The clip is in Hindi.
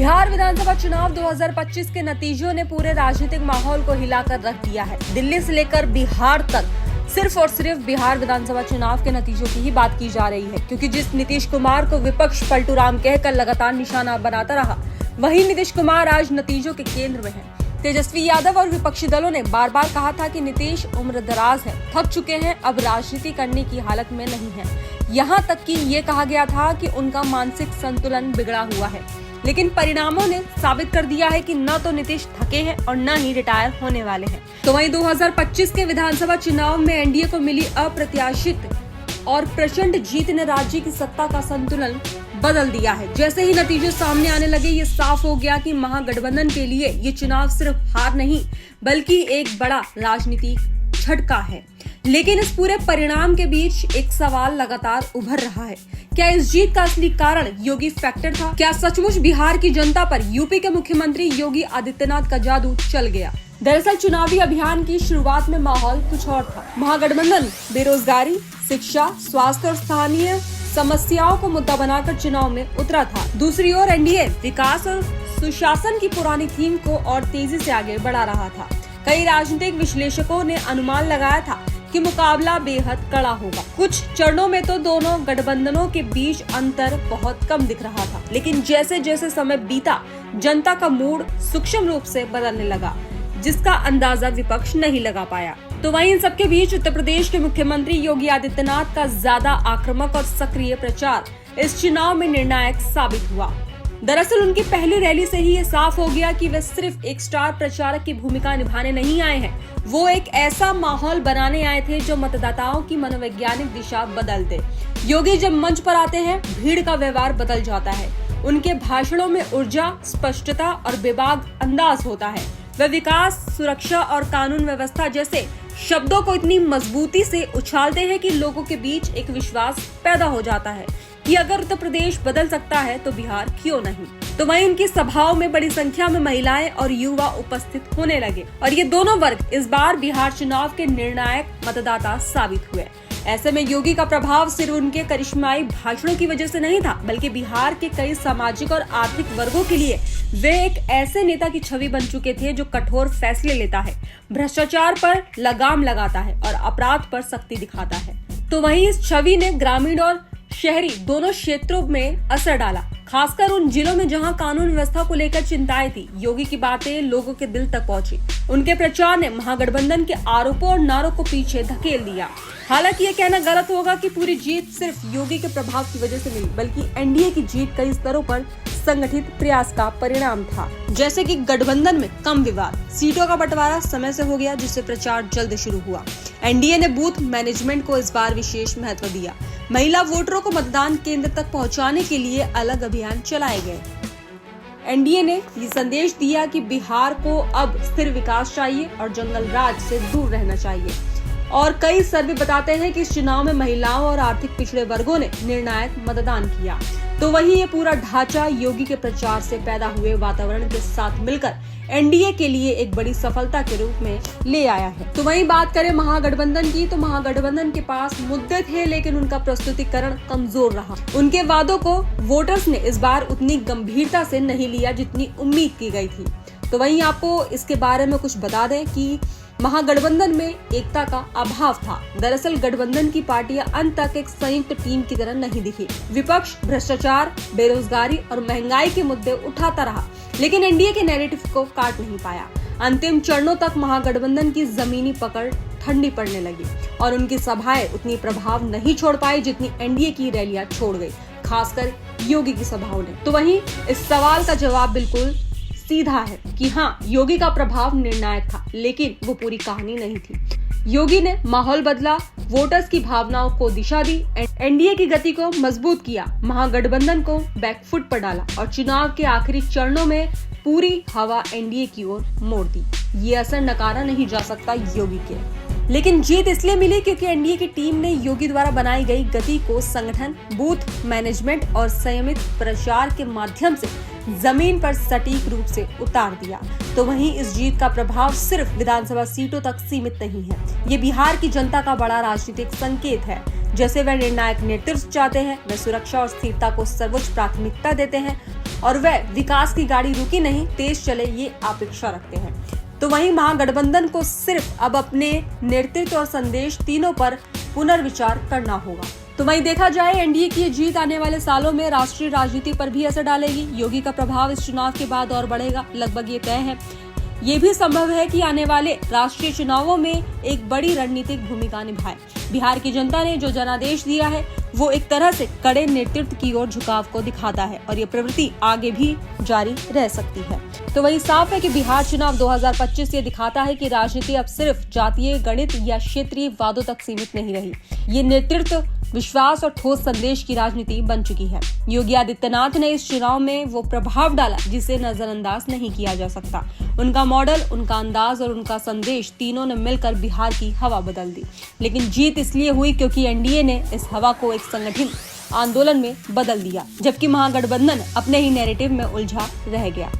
बिहार विधानसभा चुनाव 2025 के नतीजों ने पूरे राजनीतिक माहौल को हिलाकर रख दिया है। दिल्ली से लेकर बिहार तक सिर्फ और सिर्फ बिहार विधानसभा चुनाव के नतीजों की ही बात की जा रही है, क्योंकि जिस नीतीश कुमार को विपक्ष पलटूराम कहकर लगातार निशाना बनाता रहा, वही नीतीश कुमार आज नतीजों के केंद्र में है। तेजस्वी यादव और विपक्षी दलों ने बार बार कहा था कि नीतीश उम्रदराज है, थक चुके हैं, अब राजनीति करने की हालत में नहीं है। यहाँ तक कि ये कहा गया था कि उनका मानसिक संतुलन बिगड़ा हुआ है। लेकिन परिणामों ने साबित कर दिया है कि न तो नीतीश थके हैं और न ही रिटायर होने वाले हैं। तो वहीं 2025 के विधानसभा चुनाव में एनडीए को मिली अप्रत्याशित और प्रचंड जीत ने राज्य की सत्ता का संतुलन बदल दिया है। जैसे ही नतीजे सामने आने लगे, ये साफ हो गया कि महागठबंधन के लिए ये चुनाव सिर्फ हार नहीं बल्कि एक बड़ा राजनीतिक झटका है। लेकिन इस पूरे परिणाम के बीच एक सवाल लगातार उभर रहा है, क्या इस जीत का असली कारण योगी फैक्टर था? क्या सचमुच बिहार की जनता पर यूपी के मुख्यमंत्री योगी आदित्यनाथ का जादू चल गया? दरअसल चुनावी अभियान की शुरुआत में माहौल कुछ और था। महागठबंधन बेरोजगारी, शिक्षा, स्वास्थ्य और स्थानीय समस्याओं को मुद्दा बनाकर चुनाव में उतरा था। दूसरी ओर एनडीए विकास और सुशासन की पुरानी थीम को और तेजी से आगे बढ़ा रहा था। कई राजनीतिक विश्लेषकों ने अनुमान लगाया था कि मुकाबला बेहद कड़ा होगा। कुछ चरणों में तो दोनों गठबंधनों के बीच अंतर बहुत कम दिख रहा था, लेकिन जैसे जैसे समय बीता, जनता का मूड सूक्ष्म रूप से बदलने लगा, जिसका अंदाजा विपक्ष नहीं लगा पाया। तो वहीं इन सबके बीच उत्तर प्रदेश के मुख्यमंत्री योगी आदित्यनाथ का ज्यादा आक्रामक और सक्रिय प्रचार इस चुनाव में निर्णायक साबित हुआ। दरअसल उनकी पहली रैली से ही ये साफ हो गया कि वे सिर्फ एक स्टार प्रचारक की भूमिका निभाने नहीं आए हैं, वो एक ऐसा माहौल बनाने आए थे जो मतदाताओं की मनोवैज्ञानिक दिशा बदल दे। योगी जब मंच पर आते हैं, भीड़ का व्यवहार बदल जाता है। उनके भाषणों में ऊर्जा, स्पष्टता और बेबाक अंदाज होता है। वे विकास, सुरक्षा और कानून व्यवस्था जैसे शब्दों को इतनी मजबूती से उछालते हैं कि लोगों के बीच एक विश्वास पैदा हो जाता है कि अगर उत्तर प्रदेश बदल सकता है तो बिहार क्यों नहीं। तो वहीं उनकी सभाओं में बड़ी संख्या में महिलाएं और युवा उपस्थित होने लगे और ये दोनों वर्ग इस बार बिहार चुनाव के निर्णायक मतदाता साबित हुए। ऐसे में योगी का प्रभाव सिर्फ उनके करिश्माई भाषणों की वजह से नहीं था, बल्कि बिहार के कई सामाजिक और आर्थिक वर्गों के लिए वे एक ऐसे नेता की छवि बन चुके थे जो कठोर फैसले लेता है, भ्रष्टाचार पर लगाम लगाता है और अपराध पर सख्ती दिखाता है। तो वहीं इस छवि ने ग्रामीण और शहरी दोनों क्षेत्रों में असर डाला, खासकर उन जिलों में जहां कानून व्यवस्था को लेकर चिंताएं थी। योगी की बातें लोगों के दिल तक पहुंची। उनके प्रचार ने महागठबंधन के आरोपों और नारों को पीछे धकेल दिया। हालांकि ये कहना गलत होगा कि पूरी जीत सिर्फ योगी के प्रभाव की वजह से मिली, बल्कि एनडीए की जीत कई स्तरों पर संगठित प्रयास का परिणाम था। जैसे कि गठबंधन में कम विवाद, सीटों का बंटवारा समय से हो गया, जिससे प्रचार जल्द शुरू हुआ। एनडीए ने बूथ मैनेजमेंट को इस बार विशेष महत्व दिया। महिला वोटरों को मतदान केंद्र तक पहुंचाने के लिए अलग अभियान चलाए गए। एनडीए ने ये संदेश दिया कि बिहार को अब स्थिर विकास चाहिए और जंगल राज से दूर रहना चाहिए। और कई सर्वे बताते हैं कि इस चुनाव में महिलाओं और आर्थिक पिछड़े वर्गों ने निर्णायक मतदान किया। तो वहीं ये पूरा ढांचा योगी के प्रचार से पैदा हुए वातावरण के साथ मिलकर एनडीए के लिए एक बड़ी सफलता के रूप में ले आया है। तो वहीं बात करें महागठबंधन की, तो महागठबंधन के पास मुद्दे थे, लेकिन उनका प्रस्तुतिकरण कमजोर रहा। उनके वादों को वोटर्स ने इस बार उतनी गंभीरता से नहीं लिया जितनी उम्मीद की गई थी। तो वहीं आपको इसके बारे में कुछ बता दें कि महागठबंधन में एकता का अभाव था। दरअसल गठबंधन की पार्टियां अंत तक एक संयुक्त टीम की तरह नहीं दिखी। विपक्ष भ्रष्टाचार, बेरोजगारी और महंगाई के मुद्दे उठाता रहा, लेकिन एनडीए के नैरेटिव को काट नहीं पाया। अंतिम चरणों तक महागठबंधन की जमीनी पकड़ ठंडी पड़ने लगी और उनकी सभाएं उतनी प्रभाव नहीं छोड़ पाई जितनी एनडीए की रैलियां छोड़ गई, खासकर योगी की सभाओं ने। तो वहीं इस सवाल का जवाब बिल्कुल सीधा है कि हाँ, योगी का प्रभाव निर्णायक था, लेकिन वो पूरी कहानी नहीं थी। योगी ने माहौल बदला, वोटर्स की भावनाओं को दिशा दी, एनडीए की गति को मजबूत किया, महागठबंधन को बैकफुट पर डाला और चुनाव के आखिरी चरणों में पूरी हवा एनडीए की ओर मोड़ दी। ये असर नकारा नहीं जा सकता योगी के। लेकिन जीत इसलिए मिली क्योंकि एनडीए की टीम ने योगी द्वारा बनाई गई गति को संगठन, बूथ मैनेजमेंट और संयमित प्रचार के माध्यम से जमीन पर सटीक रूप से उतार दिया। तो वहीं इस जीत का प्रभाव सिर्फ विधानसभा सीटों तक सीमित नहीं है, ये बिहार की जनता का बड़ा राजनीतिक संकेत है। जैसे वह निर्णायक नेतृत्व चाहते हैं, वे सुरक्षा और स्थिरता को सर्वोच्च प्राथमिकता देते हैं और वह विकास की गाड़ी रुकी नहीं, तेज चले, ये अपेक्षा रखते हैं। तो वहीं महागठबंधन को सिर्फ अब अपने नेतृत्व और संदेश तीनों पर पुनर्विचार करना होगा। तो वहीं देखा जाए एनडीए की जीत आने वाले सालों में राष्ट्रीय राजनीति पर भी असर डालेगी। योगी का प्रभाव इस चुनाव के बाद और बढ़ेगा, लगभग ये तय है। ये भी संभव है कि आने वाले राष्ट्रीय चुनावों में एक बड़ी रणनीतिक भूमिका निभाए। बिहार की जनता ने जो जनादेश दिया है वो एक तरह से कड़े नेतृत्व की ओर झुकाव को दिखाता है और ये प्रवृत्ति आगे भी जारी रह सकती है। तो वही साफ है कि बिहार चुनाव 2025 ये दिखाता है कि राजनीति अब सिर्फ जातीय गणित या क्षेत्रीय वादों तक सीमित नहीं रही। ये नेतृत्व, विश्वास और ठोस संदेश की राजनीति बन चुकी है। योगी आदित्यनाथ ने इस चुनाव में वो प्रभाव डाला जिसे नजरअंदाज नहीं किया जा सकता। उनका मॉडल, उनका अंदाज और उनका संदेश तीनों ने मिलकर बिहार की हवा बदल दी। लेकिन जीत इसलिए हुई क्योंकि एनडीए ने इस हवा को एक संगठित आंदोलन में बदल दिया, जबकि महागठबंधन अपने ही नैरेटिव में उलझा रह गया।